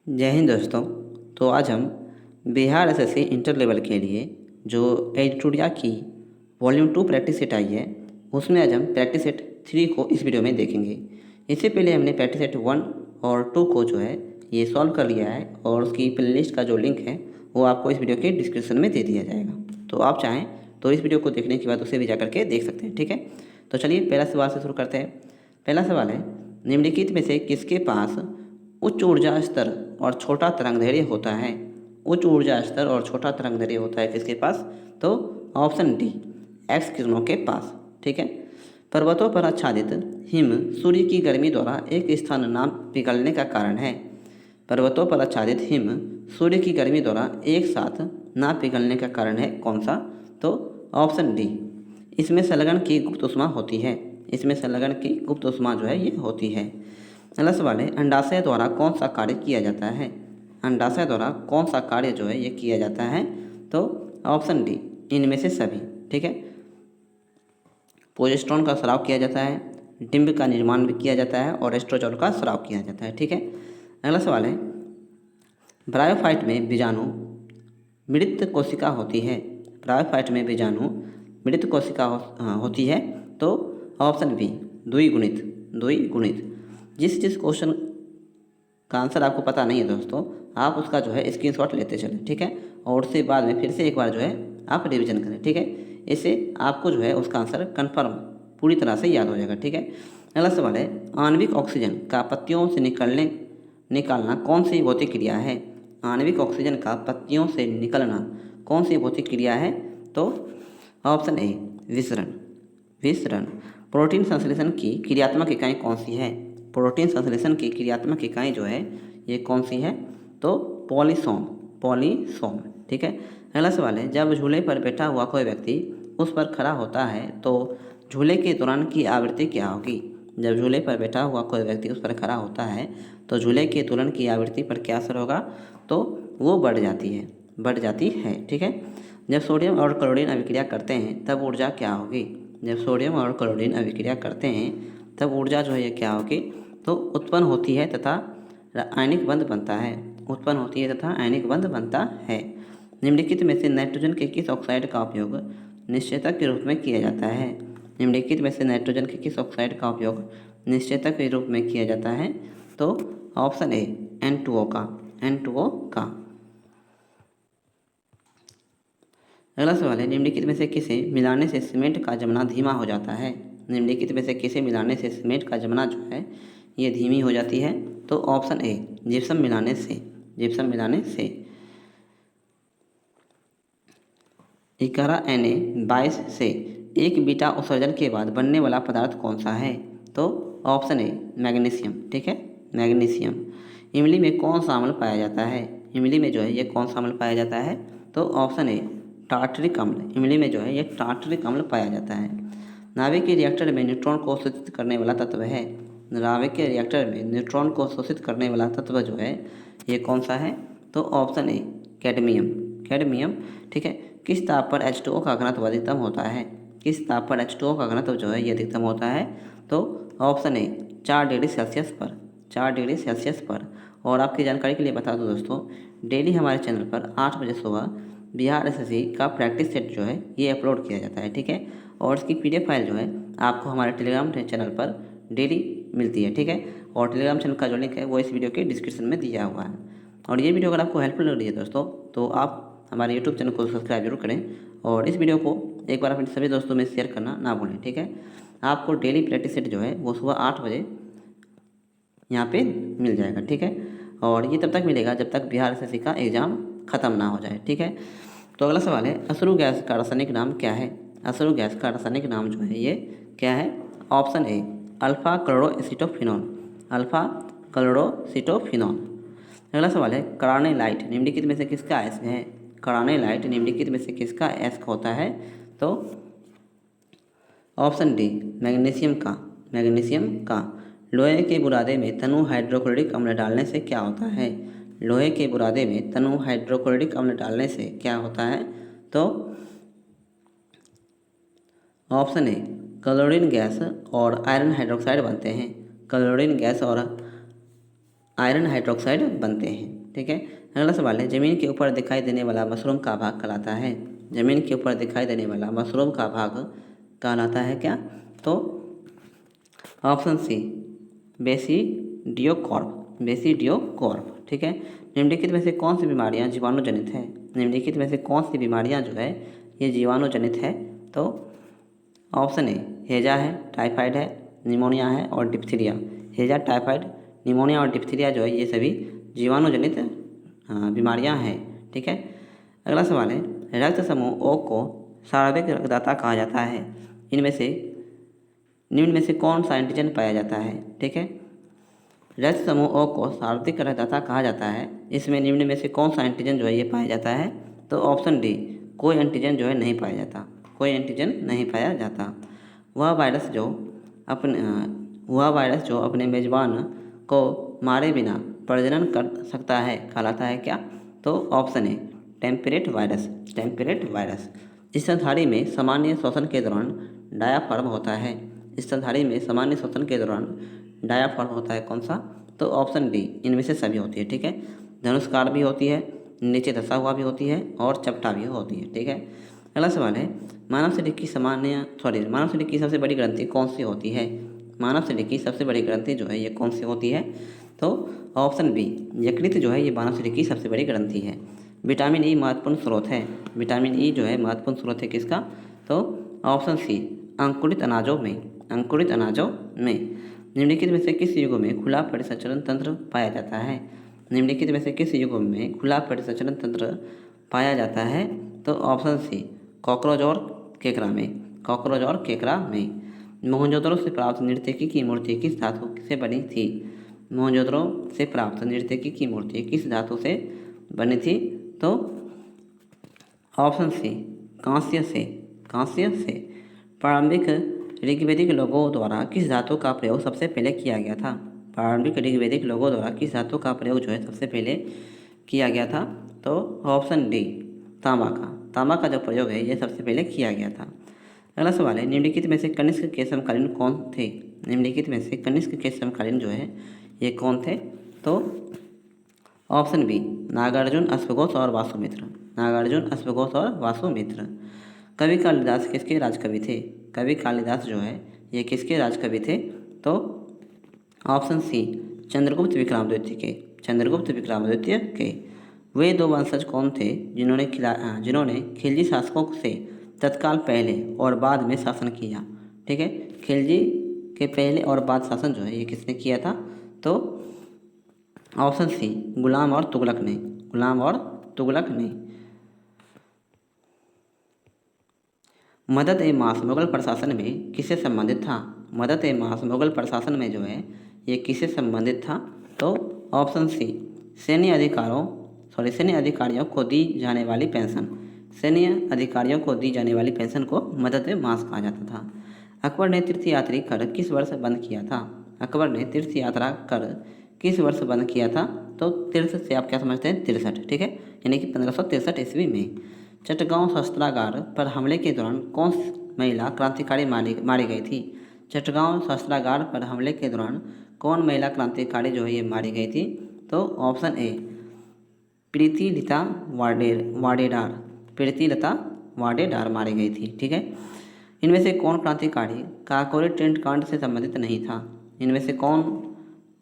जय हिंद दोस्तों। तो आज हम बिहार एसएससी इंटर लेवल के लिए जो एडिटोरिया की वॉल्यूम 2 प्रैक्टिस सेट आई है, उसमें आज हम प्रैक्टिस सेट 3 को इस वीडियो में देखेंगे। इससे पहले हमने प्रैक्टिस सेट 1 और 2 को जो है ये सॉल्व कर लिया है और उसकी प्लेलिस्ट का जो लिंक है वो आपको इस वीडियो के डिस्क्रिप्शन में दे दिया जाएगा। तो आप चाहें तो इस वीडियो को देखने के बाद उसे भी जा करके देख सकते हैं। ठीक है, तो चलिए पहला सवाल से शुरू करते हैं। पहला सवाल है, निम्नलिखित में से किसके पास उच्च ऊर्जा स्तर और छोटा तरंगदैर्घ्य होता है। उच्च ऊर्जा स्तर और छोटा तरंगदैर्घ्य होता है किसके पास? तो ऑप्शन डी, एक्स किरणों के पास। ठीक है, पर्वतों पर आच्छादित हिम सूर्य की गर्मी द्वारा एक स्थान न पिघलने का कारण है। पर्वतों पर आच्छादित हिम सूर्य की गर्मी द्वारा एक साथ न पिघलने का कारण है कौन सा? तो ऑप्शन डी, इसमें संलग्न की गुप्त ऊष्मा होती है। इसमें संलग्न की गुप्त ऊष्मा जो है ये होती है। अगला सवाल है, अंडाशय द्वारा कौन सा कार्य किया जाता है। अंडाशय द्वारा कौन सा कार्य जो है ये किया जाता है? तो ऑप्शन डी, इनमें से सभी। ठीक है, प्रोजेस्टेरोन का स्राव किया जाता है, डिंब का निर्माण भी किया जाता है और एस्ट्रोजल का स्राव किया जाता है। ठीक है, अगला सवाल है, ब्रायोफाइट में बीजाणु मृत कोशिका होती है। ब्रायोफाइट में बीजाणु मृत कोशिका होती है। तो ऑप्शन बी, द्विगुणित। द्विगुणित। जिस क्वेश्चन का आंसर आपको पता नहीं है दोस्तों, आप उसका जो है स्क्रीनशॉट लेते चलें। ठीक है, और उससे बाद में फिर से एक बार जो है आप रिवीजन करें। ठीक है, इससे आपको जो है उसका आंसर कन्फर्म पूरी तरह से याद हो जाएगा। ठीक है, अगला सवाल है, आणविक ऑक्सीजन का पत्तियों से निकालना कौन सी भौतिक क्रिया है। आणविक ऑक्सीजन का पत्तियों से निकलना कौन सी भौतिक क्रिया है? तो ऑप्शन ए, विसरण। विसरण। प्रोटीन संश्लेषण की क्रियात्मक इकाई कौन सी है? प्रोटीन संश्लेषण की क्रियात्मक इकाई जो है ये कौन सी है? तो पॉलीसोम। पॉलीसोम। ठीक है, अगला सवाल है, जब झूले पर बैठा हुआ कोई व्यक्ति उस पर खड़ा होता है तो झूले के दौरान की आवृत्ति क्या होगी? जब झूले पर बैठा हुआ कोई व्यक्ति उस पर खड़ा होता है तो झूले के दोलन की आवृत्ति पर क्या असर होगा? तो वो बढ़ जाती है। बढ़ जाती है। ठीक है, जब सोडियम और क्लोरीन अभिक्रिया करते हैं तब ऊर्जा क्या होगी? जब सोडियम और क्लोरीन अभिक्रिया करते हैं तब ऊर्जा जो है ये क्या होगी? तो उत्पन्न होती है तथा आयनिक बंध बनता है। उत्पन्न होती है तथा आयनिक बंध बनता है। निम्नलिखित में से नाइट्रोजन के किस ऑक्साइड का उपयोग निश्चेतक के रूप में किया जाता है? निम्नलिखित में से नाइट्रोजन के किस ऑक्साइड का उपयोग निश्चेतक के रूप में किया जाता है? तो ऑप्शन ए, N2O का। N2O का। अगला सवाल है, निम्नलिखित में से किसे मिलाने से सीमेंट का जमना धीमा हो जाता है? निम्नलिखित में से किसे मिलाने से सीमेंट का जमना जो है ये धीमी हो जाती है? तो ऑप्शन ए, जिप्सम मिलाने से। जिप्सम मिलाने से। 11Na22 से एक बीटा उत्सर्जन के बाद बनने वाला पदार्थ कौन सा है? तो ऑप्शन ए, मैग्नीशियम। ठीक है, मैग्नीशियम। इमली में कौन सा अम्ल पाया जाता है? इमली में जो है ये कौन सा अम्ल पाया जाता है? तो ऑप्शन ए, टार्टरिक अम्ल। इमली में जो है ये टार्टरिक अम्ल पाया जाता है। नाभिक के रिएक्टर में न्यूट्रॉन को शोषित करने वाला तत्व है। नाभिक के रिएक्टर में न्यूट्रॉन को शोषित करने वाला तत्व जो है ये कौन सा है? तो ऑप्शन ए, कैडमियम। कैडमियम। ठीक है, किस ताप पर H2O का घनत्व अधिकतम होता है? किस ताप पर H2O का घनत्व जो है ये अधिकतम होता है? तो ऑप्शन ए, 4 डिग्री सेल्सियस पर। 4 डिग्री सेल्सियस पर। और आपकी जानकारी के लिए बता दूं दोस्तों, डेली हमारे चैनल पर 8 बजे सुबह बिहार एसएससी का प्रैक्टिस सेट जो है ये अपलोड किया जाता है। ठीक है, और इसकी PDF फाइल जो है आपको हमारे टेलीग्राम चैनल पर डेली मिलती है। ठीक है, और टेलीग्राम चैनल का जो लिंक है वो इस वीडियो के डिस्क्रिप्शन में दिया हुआ है। और ये वीडियो अगर आपको हेल्पफुल लग रही है दोस्तों तो आप हमारे यूट्यूब चैनल को सब्सक्राइब जरूर करें और इस वीडियो को एक बार अपने सभी दोस्तों में शेयर करना ना भूलें। ठीक है, आपको डेली प्रैक्टिस सेट जो है वो सुबह 8 बजे यहाँ पे मिल जाएगा। ठीक है, और ये तब तक मिलेगा जब तक बिहार एसएससी का एग्ज़ाम ख़त्म ना हो जाए। ठीक है, तो अगला सवाल है, अश्रु गैस का रासायनिक नाम क्या है? अश्रु गैस का रासायनिक नाम जो है ये क्या है? Option A, alpha chloroacetophenone. Alpha chloroacetophenone. अगला सवाल है, कार्नेलाइट निम्नलिखित में से किसका अयस्क है? कार्नेलाइट निम्नलिखित में से किसका अयस्क होता है? तो ऑप्शन डी, मैग्नीशियम का। मैग्नीशियम का। लोहे के बुरादे में तनु हाइड्रोक्लोरिक अम्ल डालने से क्या होता है? लोहे के बुरादे में तनु हाइड्रोक्लोरिक अम्ल डालने से क्या होता है? तो ऑप्शन ए, क्लोरीन गैस और आयरन हाइड्रोक्साइड बनते हैं। क्लोरीन गैस और आयरन हाइड्रोक्साइड बनते हैं। ठीक है, अगला सवाल है, ज़मीन के ऊपर दिखाई देने वाला मशरूम का भाग कहलाता है। ज़मीन के ऊपर दिखाई देने वाला मशरूम का भाग कहलाता है क्या? तो ऑप्शन सी बेसिडियोकॉर्प, बेसिडियोकॉर्प। ठीक है, निम्नलिखित में से कौन सी बीमारियां जीवाणु जनित है? निम्नलिखित में से कौन सी बीमारियां जो है ये जीवाणु जनित है? तो ऑप्शन ए हैजा है, टाइफाइड है, निमोनिया है और डिप्थीरिया। हैजा, टाइफाइड, निमोनिया और डिप्थीरिया जो है ये सभी जीवाणु जनित बीमारियां हैं। ठीक है, अगला सवाल है, रक्त समूह ओ को सर्वाधिक रक्तदाता कहा जाता है। इनमें से निम्न में से कौन सा एंटीजन पाया जाता है? ठीक है, रक्त समूह ओ को सर्वाधिक रक्तदाता कहा जाता है। इसमें निम्न में से कौन सा एंटीजन जो है ये पाया जाता है? तो ऑप्शन डी कोई एंटीजन जो है नहीं पाया जाता, कोई एंटीजन नहीं पाया जाता। वह वायरस जो अपने मेजबान को मारे बिना प्रजनन कर सकता है कहलाता है क्या? तो option A temperate virus, temperate virus. स्तनधारी में सामान्य श्वसन के दौरान डायाफ्राम होता है। स्तनधारी में सामान्य श्वसन के दौरान डायाफ्राम होता है, कौन सा? तो ऑप्शन डी इनमें से सभी होती है। ठीक है, धनुष्कार भी होती है, नीचे धसा हुआ भी होती है और चपटा भी होती है। ठीक है, अगला सवाल है, मानव शरीर की सबसे बड़ी ग्रंथि कौन सी होती है? मानव शरीर की सबसे बड़ी ग्रंथि जो है ये कौन सी होती है? तो ऑप्शन बी यकृत जो है ये मानव शरीर की सबसे बड़ी ग्रंथि है। विटामिन ई महत्वपूर्ण स्रोत है। विटामिन ई जो है महत्वपूर्ण स्रोत है किसका? तो ऑप्शन सी अंकुरित अनाजों में, अंकुरित अनाजों में। निम्नलिखित में से किस युग में खुला परिसंचरण तंत्र पाया जाता है? निम्नलिखित में से किस युग में खुला परिसंचरण तंत्र पाया जाता है? तो ऑप्शन सी कॉकरोच और केकड़ा में, कॉकरोच और केकड़ा में। मोहनजोदड़ो से प्राप्त नर्तकी की मूर्ति किस धातु से बनी थी? मोहनजोदड़ो से प्राप्त नर्तकी की मूर्ति किस धातु से बनी थी? तो ऑप्शन सी कांस्य से, कांस्य से। प्रारंभिक ऋग्वैदिक लोगों द्वारा किस धातु का प्रयोग सबसे पहले किया गया था? प्रारंभिक ऋग्वैदिक लोगों द्वारा किस धातु का प्रयोग जो है सबसे पहले किया गया था? तो ऑप्शन डी तांबा का, तांबा का जो प्रयोग है ये सबसे पहले किया गया था। अगला सवाल है, निम्नलिखित में से कनिष्क के समकालीन कौन थे? निम्नलिखित में से कनिष्क के समकालीन जो है ये कौन थे? तो ऑप्शन बी नागार्जुन, अश्वघोष और वासुमित्र, नागार्जुन, अश्वघोष और वासुमित्र। कवि कालिदास किसके राजकवि थे? कवि कालिदास जो है ये किसके राजकवि थे? तो ऑप्शन सी चंद्रगुप्त विक्रमादित्य के, चंद्रगुप्त विक्रमादित्य के। वे दो वंशज कौन थे जिन्होंने खिलजी शासकों से तत्काल पहले और बाद में शासन किया? ठीक है, खिलजी के पहले और बाद शासन जो है ये किसने किया था? तो ऑप्शन सी गुलाम और तुगलक ने, गुलाम और तुगलक ने। मदद ए मास मुगल प्रशासन में किससे संबंधित था? मदद ए मास मुगल प्रशासन में जो है ये किससे संबंधित था? तो ऑप्शन सी सैन्य अधिकारियों को दी जाने वाली पेंशन, सैन्य अधिकारियों को दी जाने वाली पेंशन को मदद ए मास कहा जाता था। अकबर ने तीर्थ यात्री कर किस वर्ष बंद किया था? अकबर ने तीर्थ यात्रा कर किस वर्ष बंद किया था? तो तीर्थ से आप क्या समझते हैं? 63। ठीक है, यानी कि 1563 ईस्वी में। चटगांव शस्त्रागार पर हमले के दौरान कौन महिला क्रांतिकारी मारी गई थी? चटगांव शस्त्रागार पर हमले के दौरान कौन महिला क्रांतिकारी जो है ये मारी गई थी? तो ऑप्शन ए प्रीतिलता वाडेदार, प्रीतिलता वाडेदार मारी गई थी। ठीक है, इनमें से कौन क्रांतिकारी काकोरी टेंट कांड से संबंधित नहीं था? इनमें से कौन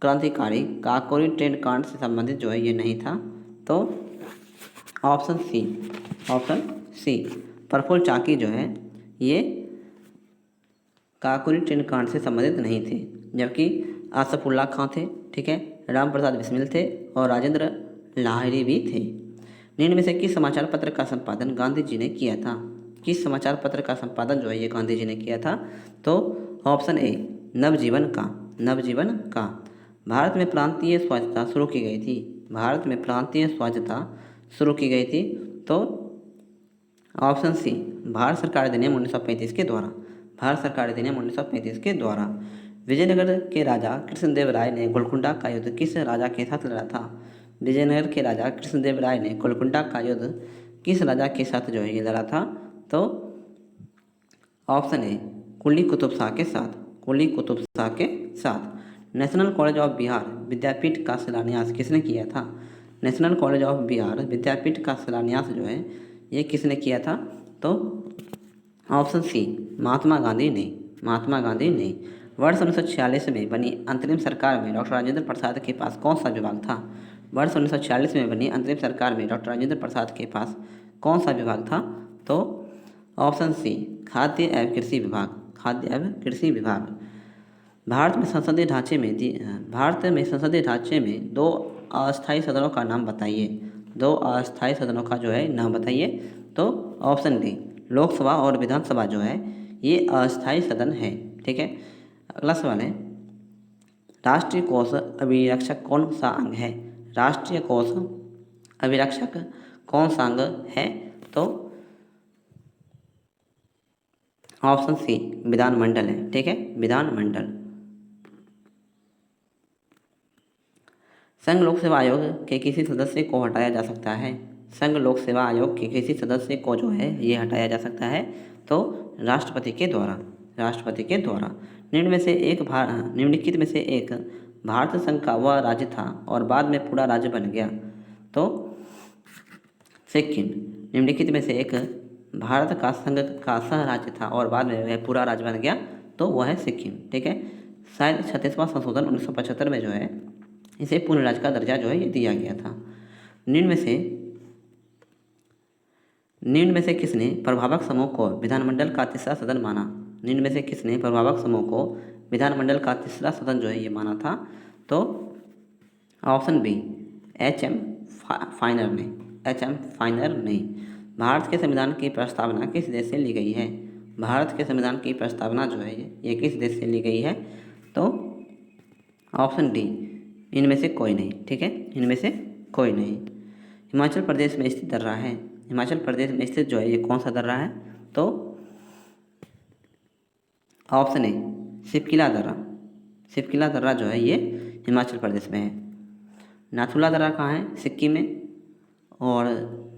क्रांतिकारी काकोरी टेंट कांड से संबंधित जो है ये नहीं था? तो ऑप्शन सी प्रफुल्ल चाकी जो है ये काकोरी टेंट कांड से संबंधित नहीं थे, जबकि आसफुल्ला खां थे। ठीक है, राम प्रसाद बिस्मिल थे और राजेंद्र लाहिड़ी भी थे। निम्न में से किस समाचार पत्र का संपादन गांधी जी ने किया था? किस समाचार पत्र का संपादन जो है ये गांधी जी ने किया था? तो ऑप्शन ए नवजीवन का, नवजीवन का। भारत में प्रांतीय स्वच्छता शुरू की गई थी, भारत में प्रांतीय स्वच्छता शुरू की गई थी। तो ऑप्शन सी भारत सरकार अधिनियम 1935 के द्वारा, भारत सरकार अधिनियम 1935 के द्वारा। विजयनगर के राजा कृष्णदेव राय ने गोलकुंडा का युद्ध किस राजा के साथ लड़ा था? विजयनगर के राजा कृष्णदेव राय ने गोलकुंडा का युद्ध किस राजा के साथ जो है ये लड़ा था? तो ऑप्शन ए कुली कुतुब शाह के साथ, कुली कुतुब शाह के साथ। नेशनल कॉलेज ऑफ बिहार विद्यापीठ का शिलान्यास किसने किया था? नेशनल कॉलेज ऑफ बिहार विद्यापीठ का शिलान्यास जो है ये किसने किया था? तो ऑप्शन सी, महात्मा गांधी ने। महात्मा गांधी ने। वर्ष 1946 में बनी अंतरिम सरकार में डॉक्टर राजेंद्र प्रसाद के पास कौन सा विभाग था? वर्ष 1946 में बनी अंतरिम सरकार में डॉक्टर राजेंद्र प्रसाद के पास कौन सा विभाग था? तो ऑप्शन सी, खाद्य एवं कृषि विभाग। खाद्य एवं कृषि विभाग। भारत में संसदीय ढांचे में दो अस्थायी सदनों का नाम बताइए। दो अस्थायी सदनों का जो है नाम बताइए। तो ऑप्शन डी, लोकसभा और विधानसभा जो है ये अस्थायी सदन है। ठीक है। अगला सवाल है, राष्ट्रीय कोष अभिरक्षक कौन सा अंग है? राष्ट्रीय कोष अभिरक्षक कौन सा अंग है? तो ऑप्शन सी, विधानमंडल है। ठीक है, विधानमंडल। संघ लोक सेवा आयोग के किसी सदस्य को हटाया जा सकता है? संघ लोक सेवा आयोग के किसी सदस्य को जो है ये हटाया जा सकता है? तो राष्ट्रपति के द्वारा। राष्ट्रपति के द्वारा। निम्नलिखित में से एक भारत संघ का वह राज्य था और बाद में पूरा राज्य बन गया। तो सिक्किम। निम्नलिखित में से एक भारत का संघ का सह राज्य था और बाद में वह पूरा राज्य बन गया। तो वह है सिक्किम। ठीक है। शायद 36वां संशोधन 1975 में जो है इसे पूर्ण राज्य का दर्जा जो है ये दिया गया था। निम्न में से किसने प्रभावक समूह को विधानमंडल का तीसरा सदन माना? निम्न में से किसने प्रभावक समूह को विधानमंडल का तीसरा सदन जो है ये माना था? तो ऑप्शन बी, एच.एम. फाइनर ने। एच.एम. फाइनर ने। भारत के संविधान की प्रस्तावना किस देश से ली गई है? भारत के संविधान की प्रस्तावना जो है ये किस देश से ली गई है? तो ऑप्शन डी, इनमें से कोई नहीं। ठीक है, इनमें से कोई नहीं। हिमाचल प्रदेश में स्थित दर्रा है। हिमाचल प्रदेश में स्थित जो है ये कौन सा दर्रा है? तो ऑप्शन ए, शिवकिला दर्रा। शिवकिला दर्रा जो है ये हिमाचल प्रदेश में है। नाथुला दर्रा कहाँ है? सिक्किम में। और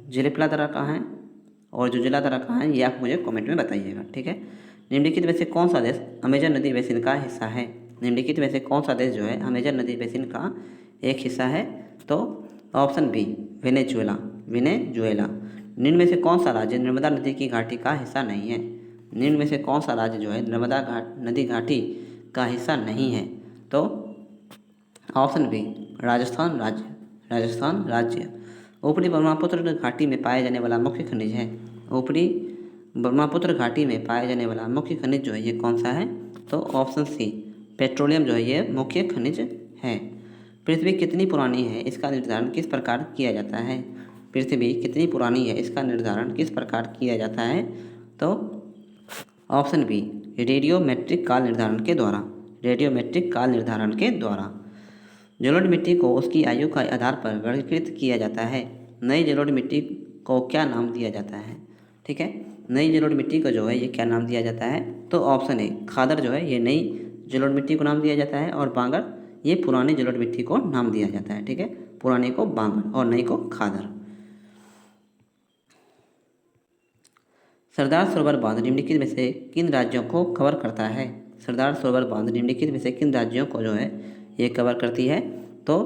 जिलेपला दर्रा कहाँ है? और जोजिला दर्रा कहाँ है? ये आप मुझे कमेंट में बताइएगा। ठीक है। निम्नलिखित में से कौन सा देश अमेजन नदी बेसिन का हिस्सा है? निम्नलिखित में से कौन सा देश जो है अमेजन नदी बेसिन का एक हिस्सा है? तो ऑप्शन बी, वेनेजुएला। वेनेजुएला। निम्न में से कौन सा राज्य नर्मदा नदी की घाटी का हिस्सा नहीं है? निम्न में से कौन सा राज्य जो है नर्मदा नदी घाटी का हिस्सा नहीं है? तो ऑप्शन बी, राजस्थान राज्य। राजस्थान राज्य। ऊपरी ब्रह्मपुत्र घाटी में पाए जाने वाला मुख्य खनिज है। ऊपरी ब्रह्मपुत्र घाटी में पाए जाने वाला मुख्य खनिज जो है ये कौन सा है? तो ऑप्शन सी, पेट्रोलियम जो है ये मुख्य खनिज है। पृथ्वी कितनी पुरानी है इसका निर्धारण किस प्रकार किया जाता है? पृथ्वी कितनी पुरानी है इसका निर्धारण किस प्रकार किया जाता है? तो ऑप्शन बी, रेडियोमेट्रिक काल निर्धारण के द्वारा। रेडियोमेट्रिक काल निर्धारण के द्वारा। जलोढ़ मिट्टी को उसकी आयु के आधार पर वर्गीकृत किया जाता है। नई जलोढ़ मिट्टी को क्या नाम दिया जाता है? ठीक है, नई जलोढ़ मिट्टी को जो है ये क्या नाम दिया जाता है? तो ऑप्शन ए, खादर जो है ये नई जलोढ़ मिट्टी को नाम दिया जाता है और बांगर ये पुरानी जलोढ़ मिट्टी को नाम दिया जाता है। ठीक है, पुराने को बांगर और नई को खादर। सरदार सरोवर बांध निम्नलिखित में से किन राज्यों को कवर करता है? सरदार सरोवर बांध निम्नलिखित में से किन राज्यों को जो है ये कवर करती है? तो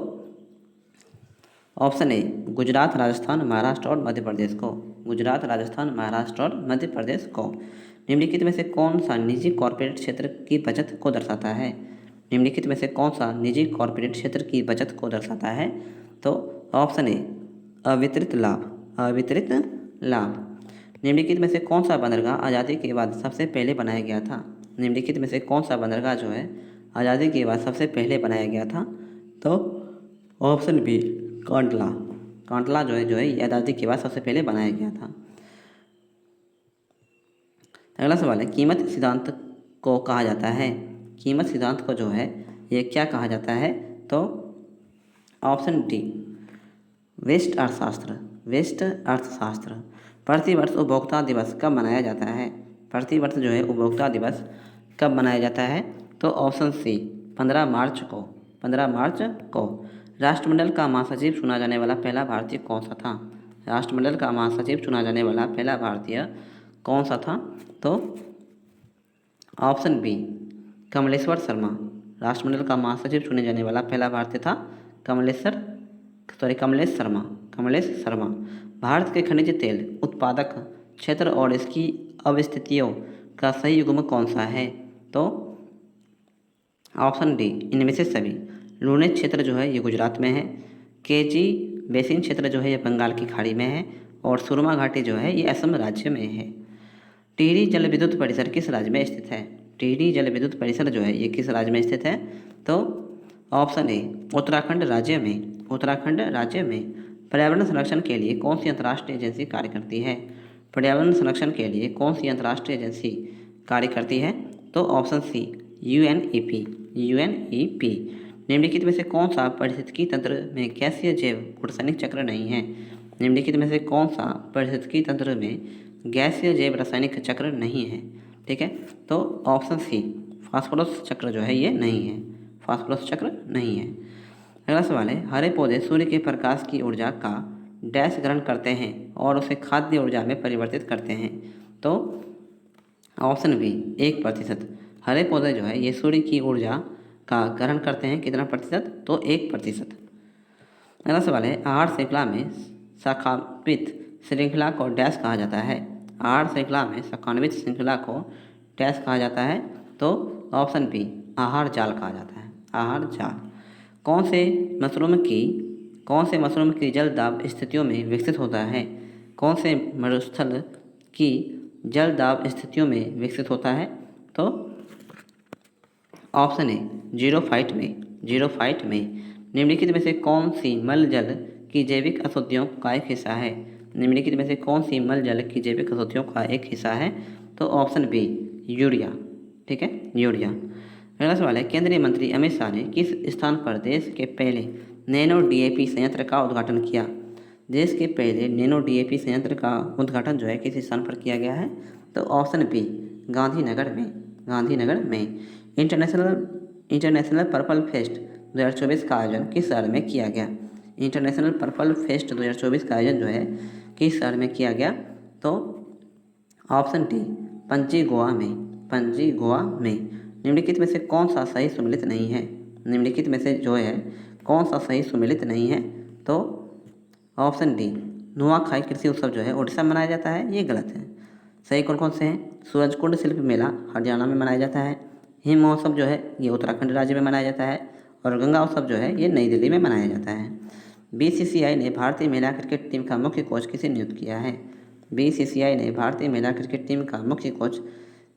ऑप्शन ए, गुजरात, राजस्थान, महाराष्ट्र और मध्य प्रदेश को। गुजरात, राजस्थान, महाराष्ट्र और मध्य प्रदेश को। निम्नलिखित में से कौन सा निजी कॉरपोरेट क्षेत्र की बचत को दर्शाता है? निम्नलिखित में से कौन सा निजी कॉरपोरेट क्षेत्र की बचत को दर्शाता है? तो ऑप्शन ए, अवितरित लाभ। अवितरित लाभ। निम्नलिखित में से कौन सा बंदरगाह आज़ादी के बाद सबसे पहले बनाया गया था? निम्नलिखित में से कौन सा बंदरगाह जो है आज़ादी के बाद सबसे पहले बनाया गया था? तो ऑप्शन बी, कांडला। कांडला जो है ये आज़ादी के बाद सबसे पहले बनाया गया था। अगला सवाल है, कीमत सिद्धांत को कहा जाता है? कीमत सिद्धांत को जो है ये क्या कहा जाता है? तो ऑप्शन डी, व्यष्टि अर्थशास्त्र। व्यष्टि अर्थशास्त्र। प्रतिवर्ष उपभोक्ता दिवस कब मनाया जाता है? प्रतिवर्ष जो है उपभोक्ता दिवस कब मनाया जाता है? तो ऑप्शन सी, 15 मार्च को। 15 मार्च को। राष्ट्रमंडल का महासचिव चुना जाने वाला पहला भारतीय कौन सा था? राष्ट्रमंडल का महासचिव चुना जाने वाला पहला भारतीय कौन सा था? तो ऑप्शन बी, कमलेश्वर शर्मा। राष्ट्रमंडल का महासचिव चुने जाने वाला पहला भारतीय था कमलेश शर्मा। भारत के खनिज तेल उत्पादक क्षेत्र और इसकी अवस्थितियों का सही युग्म कौन सा है? तो ऑप्शन डी इनमें से सभी। लूणेज क्षेत्र जो है ये गुजरात में है, केजी बेसिन क्षेत्र जो है ये बंगाल की खाड़ी में है, और सुरमा घाटी जो है ये असम राज्य में है। टिहरी जल विद्युत परिसर किस राज्य में स्थित है? टिहरी जल विद्युत परिसर जो है ये किस राज्य में स्थित है? तो ऑप्शन ए उत्तराखंड राज्य में। पर्यावरण संरक्षण के लिए कौन सी अंतर्राष्ट्रीय एजेंसी कार्य करती है? पर्यावरण संरक्षण के लिए कौन सी अंतर्राष्ट्रीय एजेंसी कार्य करती है? तो ऑप्शन सी यूएनईपी। निम्नलिखित में से कौन सा पारिस्थितिकी तंत्र में गैसीय जैव रासायनिक चक्र नहीं है? निम्नलिखित में से कौन सा पारिस्थितिकी तंत्र में गैसीय जैव रासायनिक चक्र नहीं है? ठीक है, तो ऑप्शन सी फास्फोरस चक्र जो है ये नहीं है, फास्फोरस चक्र नहीं है। अगला सवाल है, हरे पौधे सूर्य के प्रकाश की ऊर्जा का डैश ग्रहण करते हैं और उसे खाद्य ऊर्जा में परिवर्तित करते हैं? तो ऑप्शन बी 1%। हरे पौधे जो है ये सूर्य की ऊर्जा का ग्रहण करते हैं, कितना प्रतिशत? तो 1%। अगला सवाल है, आहार श्रृंखला में शाखान्वित श्रृंखला को डैश कहा जाता है? आहार श्रृंखला में शाखान्वित श्रृंखला को डैश कहा जाता है? तो ऑप्शन बी आहार जाल कहा जाता है, आहार जाल। कौन से मशरूम की जल दाब स्थितियों में विकसित होता है? कौन से मरुस्थल की जल दाब स्थितियों में विकसित होता है? तो ऑप्शन ए जीरोफाइट में। निम्नलिखित में से कौन सी मल जल की जैविक अशुद्धियों का एक हिस्सा है? निम्नलिखित में से कौन सी मल जल की जैविक अशुद्धियों का एक हिस्सा है? तो ऑप्शन बी यूरिया। ठीक है, यूरिया। अगला सवाल है, केंद्रीय मंत्री अमित शाह ने किस स्थान पर देश के पहले नैनो डीएपी संयंत्र का उद्घाटन किया? देश के पहले नैनो डीएपी संयंत्र का उद्घाटन जो है किस स्थान पर किया गया है? तो ऑप्शन बी गांधीनगर में। इंटरनेशनल पर्पल फेस्ट 2024 का आयोजन किस शहर में किया गया? इंटरनेशनल पर्पल फेस्ट 2024 का आयोजन जो है किस शहर में किया गया? तो ऑप्शन डी पणजी गोवा में। निम्नलिखित में से कौन सा सही सुमेलित नहीं है? निम्नलिखित में से जो है कौन सा सही सुमेलित नहीं है? तो ऑप्शन डी नुआखाई कृषि उत्सव जो है उड़ीसा में मनाया जाता है, ये गलत है। सही कौन से हैं? सूरजकुंड शिल्प मेला हरियाणा में मनाया जाता है, हिम महोत्सव जो है ये उत्तराखंड राज्य में मनाया जाता है, और गंगा उत्सव जो है ये नई दिल्ली में मनाया जाता है। बीसीसीआई ने भारतीय महिला क्रिकेट टीम का मुख्य कोच किसे नियुक्त किया है? बीसीसीआई ने भारतीय महिला क्रिकेट टीम का मुख्य कोच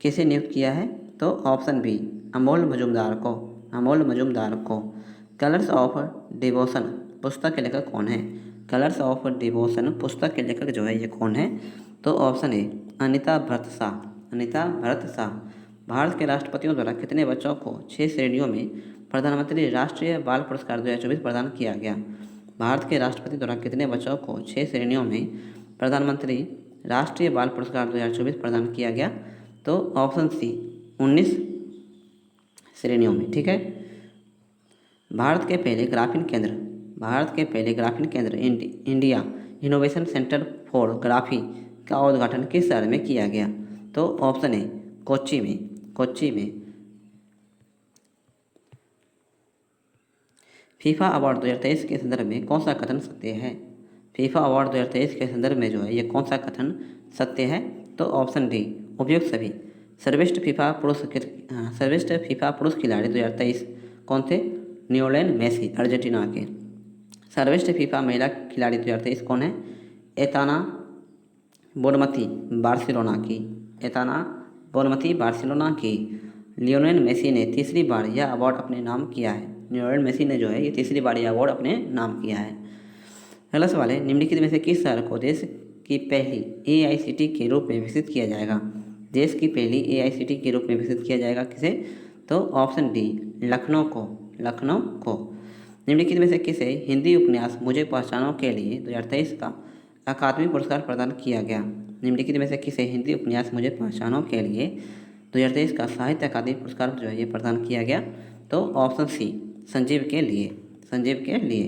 किसे नियुक्त किया है? तो ऑप्शन बी अमोल मजुमदार को। कलर्स ऑफ डिवोशन पुस्तक के लेखक कौन है? कलर्स ऑफ डिवोशन पुस्तक के लेखक जो है ये कौन है? तो ऑप्शन ए अनीता भरत शाह। भारत के राष्ट्रपतियों द्वारा कितने बच्चों को 6 श्रेणियों में प्रधानमंत्री राष्ट्रीय बाल पुरस्कार 2024 प्रदान किया गया? भारत के राष्ट्रपति द्वारा कितने बच्चों को 6 श्रेणियों में प्रधानमंत्री राष्ट्रीय बाल पुरस्कार 2024 प्रदान किया गया? तो ऑप्शन सी 19 श्रेणियों में। ठीक है, भारत के पहले ग्राफीन केंद्र India innovation centre for graphy का उद्घाटन किस शहर में किया गया? तो ऑप्शन ए कोच्चि में। फीफा अवार्ड 2023 के संदर्भ में कौन सा कथन सत्य है? फीफा अवार्ड 2023 के संदर्भ में जो है ये कौन सा कथन सत्य है? तो ऑप्शन डी उपयुक्त सभी। सर्वश्रेष्ठ फीफा पुरुष खिलाड़ी 2023 कौन थे? लियोनेल मेसी अर्जेंटीना के। सर्वश्रेष्ठ फीफा महिला खिलाड़ी 2023 कौन है? एताना बोनमती बार्सिलोना की। लियोनेल मेसी ने तीसरी बार यह अवार्ड अपने नाम किया है। लियोनेल मेसी ने जो है ये तीसरी बार यह अवार्ड अपने नाम किया है। अगला सवाल है, निम्नलिखित में से किस शहर को देश की पहली AICT के रूप में विकसित किया जाएगा? देश की पहली AICT के रूप में विकसित किया जाएगा किसे? तो ऑप्शन डी लखनऊ को। निम्नलिखित में से किसे हिंदी उपन्यास मुझे पहचानों के लिए 2023 का अकादमी पुरस्कार प्रदान किया गया? निम्नलिखित में से किसे हिंदी उपन्यास मुझे पहचानों के लिए 2023 का साहित्य अकादमी पुरस्कार जो है ये प्रदान किया गया? तो ऑप्शन सी संजीव के लिए।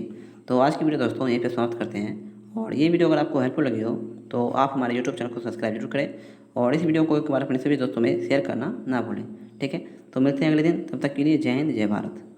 तो आज की वीडियो दोस्तों यहीं पे समाप्त करते हैं, और ये वीडियो अगर आपको हेल्पफुल लगी हो तो आप हमारे YouTube चैनल को सब्सक्राइब जरूर करें, और इस वीडियो को एक बार अपने सभी दोस्तों में शेयर करना ना भूलें। ठीक है। तो मिलते हैं अगले दिन, तब तक के लिए जय हिंद जय भारत।